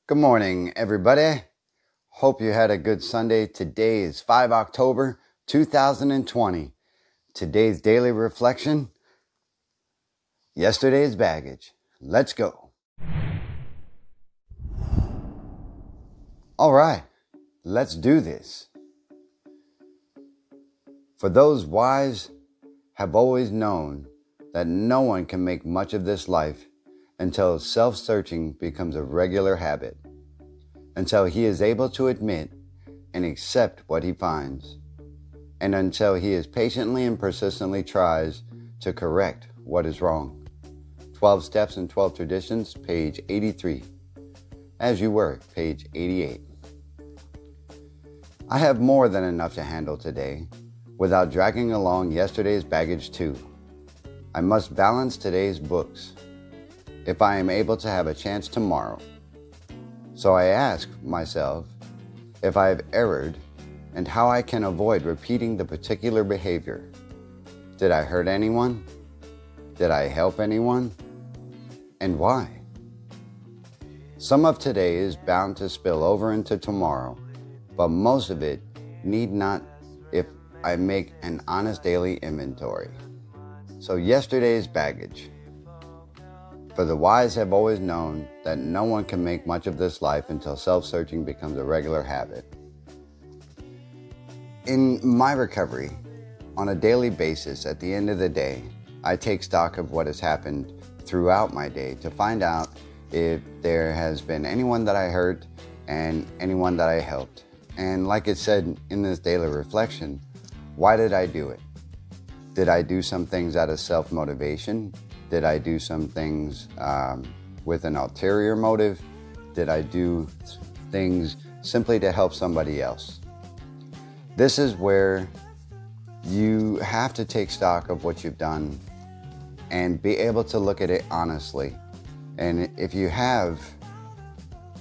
Good morning, everybody. Hope you had a good Sunday. Today is 5 October 2020. Today's daily reflection, yesterday's baggage. Let's go. All right, let's do this. For those wise have always known that no one can make much of this life until self-searching becomes a regular habit, until he is able to admit and accept what he finds, and until he is patiently and persistently tries to correct what is wrong. 12 Steps and 12 Traditions, page 83. As You Were, page 88. I have more than enough to handle today without dragging along yesterday's baggage too. I must balance today's books if I am able to have a chance tomorrow. So I ask myself if I have erred and how I can avoid repeating the particular behavior. Did I hurt anyone? Did I help anyone? And why? Some of today is bound to spill over into tomorrow, but most of it need not if I make an honest daily inventory. So yesterday's baggage. For the wise have always known that no one can make much of this life until self-searching becomes a regular habit. In my recovery, on a daily basis, at the end of the day, I take stock of what has happened throughout my day to find out if there has been anyone that I hurt and anyone that I helped. And like it said in this daily reflection, why did I do it? Did I do some things out of self-motivation? Did I do some things with an ulterior motive? Did I do things simply to help somebody else? This is where you have to take stock of what you've done and be able to look at it honestly. And if you have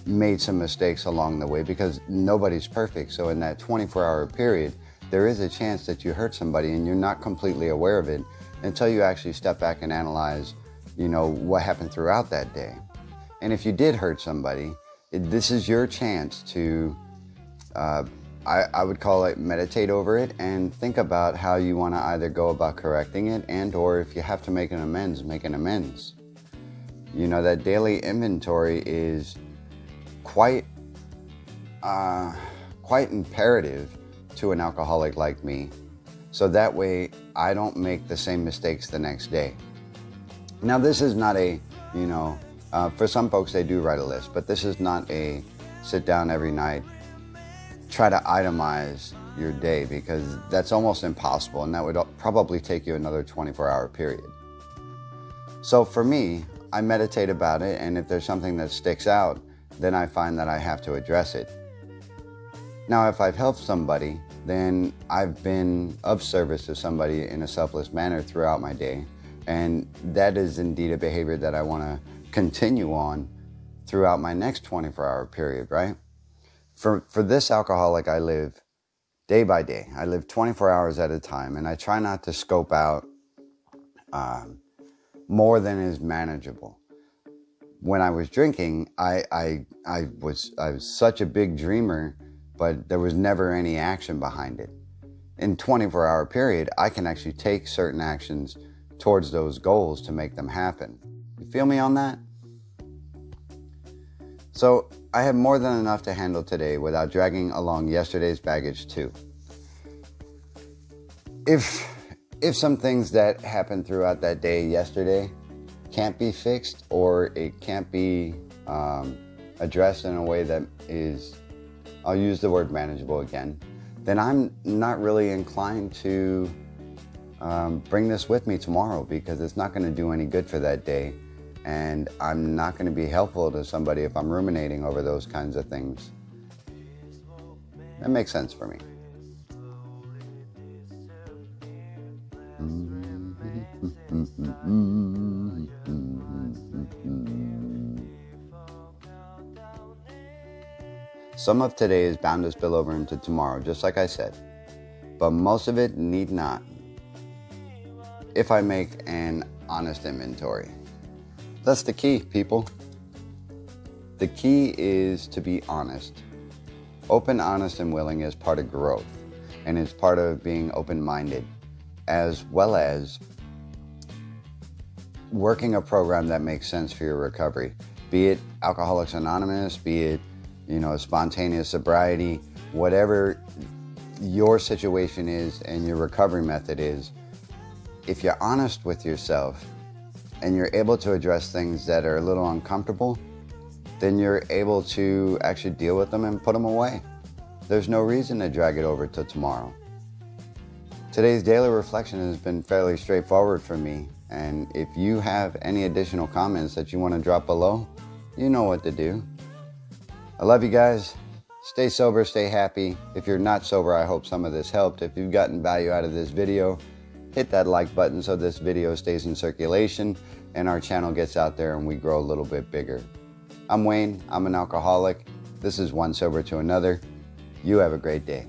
made some mistakes along the way, because nobody's perfect, so in that 24-hour period, there is a chance that you hurt somebody and you're not completely aware of it until you actually step back and analyze, what happened throughout that day. And if you did hurt somebody, this is your chance to, I would call it, meditate over it and think about how you want to either go about correcting it and or if you have to make an amends, make an amends. That daily inventory is quite imperative to an alcoholic like me. So that way I don't make the same mistakes the next day. Now this is not a, for some folks they do write a list, but this is not a sit down every night, try to itemize your day, because that's almost impossible and that would probably take you another 24-hour period. So for me, I meditate about it, and if there's something that sticks out, then I find that I have to address it. Now if I've helped somebody, then I've been of service to somebody in a selfless manner throughout my day. And that is indeed a behavior that I want to continue on throughout my next 24-hour period, right? For this alcoholic, I live day by day. I live 24 hours at a time, and I try not to scope out more than is manageable. When I was drinking, I was such a big dreamer, but there was never any action behind it. In 24-hour period, I can actually take certain actions towards those goals to make them happen. You feel me on that? So I have more than enough to handle today without dragging along yesterday's baggage too. If some things that happened throughout that day yesterday can't be fixed, or it can't be addressed in a way that is, I'll use the word manageable again, then I'm not really inclined to bring this with me tomorrow, because it's not going to do any good for that day, and I'm not going to be helpful to somebody if I'm ruminating over those kinds of things. That makes sense for me. Some of today is bound to spill over into tomorrow, just like I said, but most of it need not, if I make an honest inventory. That's the key, people. The key is to be honest. Open, honest, and willing is part of growth, and it's part of being open-minded, as well as working a program that makes sense for your recovery. Be it Alcoholics Anonymous, be it, spontaneous sobriety, whatever your situation is and your recovery method is, if you're honest with yourself and you're able to address things that are a little uncomfortable, then you're able to actually deal with them and put them away. There's no reason to drag it over till tomorrow. Today's daily reflection has been fairly straightforward for me, and if you have any additional comments that you want to drop below, you know what to do. I love you guys. Stay sober, stay happy. If you're not sober, I hope some of this helped. If you've gotten value out of this video, hit that like button so this video stays in circulation and our channel gets out there and we grow a little bit bigger. I'm Wayne, I'm an alcoholic. This is One Sober to Another. You have a great day.